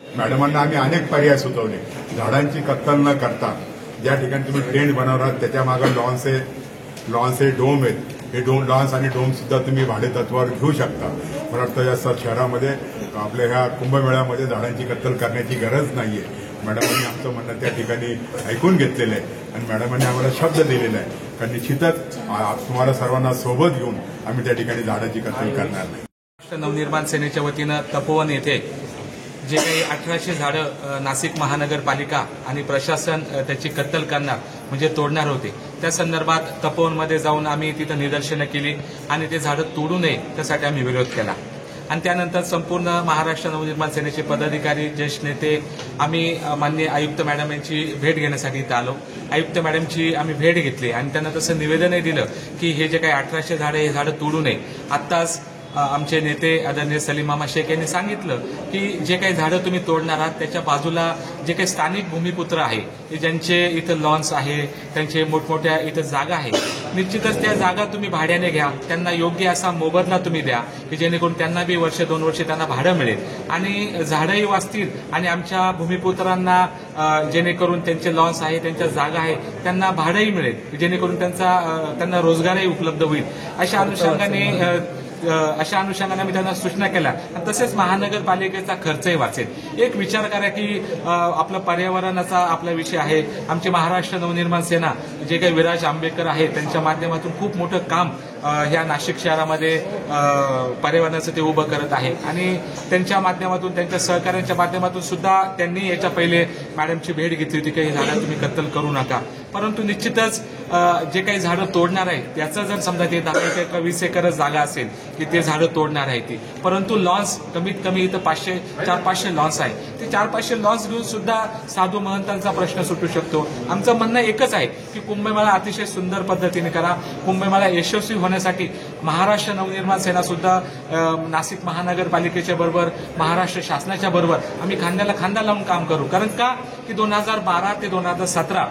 मॅडमांना आम्ही अनेक पर्याय सुचवले. झाडांची कत्तल न करता ज्या ठिकाणी तुम्ही टेंट बनवणार त्याच्या मागे लॉन्सचे डोम आहेत. हे लॉन्स आणि डोम सुद्धा तुम्ही भाडेतत्वावर घेऊ शकता. मला वाटतं या शहरामध्ये आपल्या ह्या कुंभमेळ्यामध्ये झाडांची कत्तल करण्याची गरज नाहीये. मॅडमांनी आमचं म्हणणं त्या ठिकाणी ऐकून घेतलेलं आहे आणि मॅडमांनी आम्हाला शब्द दिलेला आहे कारण निश्चितच तुम्हाला सर्वांना सोबत घेऊन आम्ही त्या ठिकाणी झाडांची कत्तल करणार नाही. महाराष्ट्र नवनिर्माण सेनेच्या वतीनं तपोवन येथे जे काही 1800 झाडं नाशिक महानगरपालिका आणि प्रशासन त्याची कत्तल करणार म्हणजे तोडणार होते, त्या संदर्भात तपोवनमध्ये जाऊन आम्ही तिथं निदर्शनं केली आणि ते झाडं तोडू नये त्यासाठी आम्ही विरोध केला. आणि त्यानंतर संपूर्ण महाराष्ट्र नवनिर्माण सेनेचे पदाधिकारी, ज्येष्ठ नेते आम्ही माननीय आयुक्त मॅडम यांची भेट घेण्यासाठी इथं आलो. आयुक्त मॅडमची आम्ही भेट घेतली आणि त्यांना तसं निवेदनही दिलं की हे जे काही 1800 झाडं हे झाडं तोडू नये. आत्ताच आमचे नेते आदरणीय सलीम मामा शेख यांनी सांगितलं की जे काही झाडं तुम्ही तोडणार आहात त्याच्या बाजूला जे काही स्थानिक भूमिपुत्र आहे की ज्यांचे इथं लॉन्स आहे, त्यांचे मोठमोठ्या इथं जागा आहे, निश्चितच त्या जागा तुम्ही भाड्याने घ्या. त्यांना योग्य असा मोबदला तुम्ही द्या की जेणेकरून त्यांना बी वर्ष 2 वर्ष त्यांना भाडं मिळेल आणि झाडंही वाचतील आणि आमच्या भूमिपुत्रांना जेणेकरून त्यांचे लॉन्स आहे, त्यांच्या जागा आहे, त्यांना भाडंही मिळेल जेणेकरून त्यांना रोजगारही उपलब्ध होईल. अशा अनुषंगाने आम्ही त्यांना सूचना केल्या आणि तसेच महानगरपालिकेचा खर्चही वाचेल. एक विचार करा की आपला पर्यावरणाचा आपला विषय आहे. आमची महाराष्ट्र नवनिर्माण सेना जे काही विराज आंबेडकर आहे त्यांच्या माध्यमातून खूप मोठं काम ह्या नाशिक शहरामध्ये पर्यावरणाचं ते उभं करत आहे आणि त्यांच्या माध्यमातून, त्यांच्या सहकार्यांच्या माध्यमातून सुद्धा त्यांनी याच्या पहिले मॅडमची भेट घेतली होती की ही झाडं तुम्ही कत्तल करू नका. परंतु निश्चितच जे काही झाडं तोडणार आहे त्याचं जर समजा ते 10 एकर 20 एकर जागा असेल की ते झाडं तोडणार आहे ती, परंतु लॉन्स कमीत कमी इथं 400-500 लॉन्स आहे. ते 400-500 लॉन्स घेऊन सुद्धा साधू महंतांचा प्रश्न सुटू शकतो. आमचं म्हणणं एकच आहे की कुंभमेळा अतिशय सुंदर पद्धतीने करा. कुंभमेळा यशस्वी होण्यासाठी महाराष्ट्र नवनिर्माण सेना सुद्धा नाशिक महानगरपालिकेच्या बरोबर, महाराष्ट्र शासनाच्या बरोबर आम्ही खांद्याला खांदा लावून काम करू. कारण का की 2012 ते 2017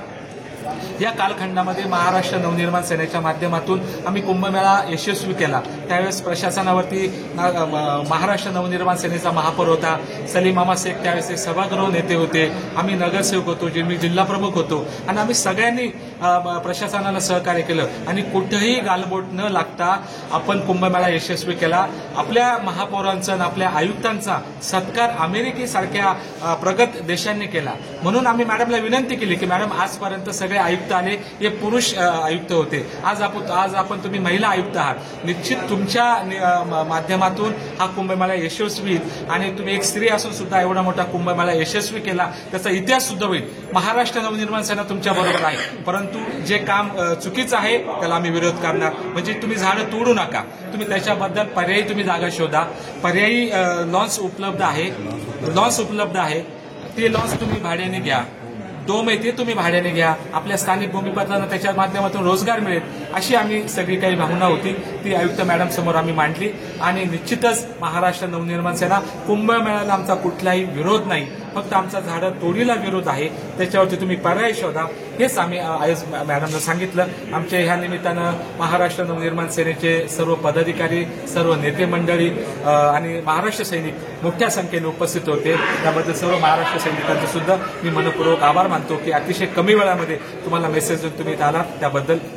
या कालखंडामध्ये महाराष्ट्र नवनिर्माण सेनेच्या माध्यमातून आम्ही कुंभमेळा यशस्वी केला. त्यावेळेस प्रशासनावरती महाराष्ट्र नवनिर्माण सेनेचा महापौर होता, सलीम मामा शेख त्यावेळेस सभागृह नेते होते, आम्ही नगरसेवक होतो, मी जिल्हा प्रमुख होतो आणि आम्ही सगळ्यांनी प्रशासनाला सहकार्य केलं आणि कुठेही गालबोट न लागता आपण कुंभमेळा यशस्वी केला. आपल्या महापौरांचा आणि आपल्या आयुक्तांचा सत्कार अमेरिकेसारख्या प्रगत देशांनी केला. म्हणून आम्ही मॅडमला विनंती केली की मॅडम आजपर्यंत सगळे आयुक्त आले हे पुरुष आयुक्त होते, आज आपण तुम्ही महिला आयुक्त आहात. निश्चित तुमच्या माध्यमातून हा कुंभमेळा यशस्वी होईल आणि तुम्ही एक स्त्री असून सुद्धा एवढा मोठा कुंभमेळा यशस्वी केला त्याचा इतिहास सुद्धा होईल. महाराष्ट्र नवनिर्माण सेना तुमच्या बरोबर आहे, परंतु जे काम चुकीचं आहे त्याला आम्ही विरोध करणार. म्हणजे तुम्ही झाडं तोडू नका, तुम्ही त्याच्याबद्दल पर्यायी तुम्ही जागा शोधा. पर्यायी लॉन्स उपलब्ध आहे, ते लॉन्स तुम्ही भाड्याने घ्या. डोम आहे ते तुम्ही भाड्याने घ्या. आपल्या स्थानिक भूमिपुत्रांना त्याच्या माध्यमातून रोजगार मिळेल अशी आम्ही सगळी काही भावना होती ती आयुक्त मॅडम समोर आम्ही मांडली आणि निश्चितच महाराष्ट्र नवनिर्माण सेना कुंभमेळ्याला आमचा कुठलाही विरोध नाही, फक्त आमचा झाडं तोडीला विरोध आहे. त्याच्यावरती तुम्ही पर्याय शोधा हेच आम्ही आज मॅडमला सांगितलं. आमच्या ह्या निमित्तानं महाराष्ट्र नवनिर्माण सेनेचे सर्व पदाधिकारी, सर्व नेते मंडळी आणि महाराष्ट्र सैनिक मोठ्या संख्येने उपस्थित होते. त्याबद्दल सर्व महाराष्ट्र सैनिकांचे सुद्धा मी मनपूर्वक आभार मानतो की अतिशय कमी वेळामध्ये तुम्हाला मेसेज तुम्ही आला त्याबद्दल.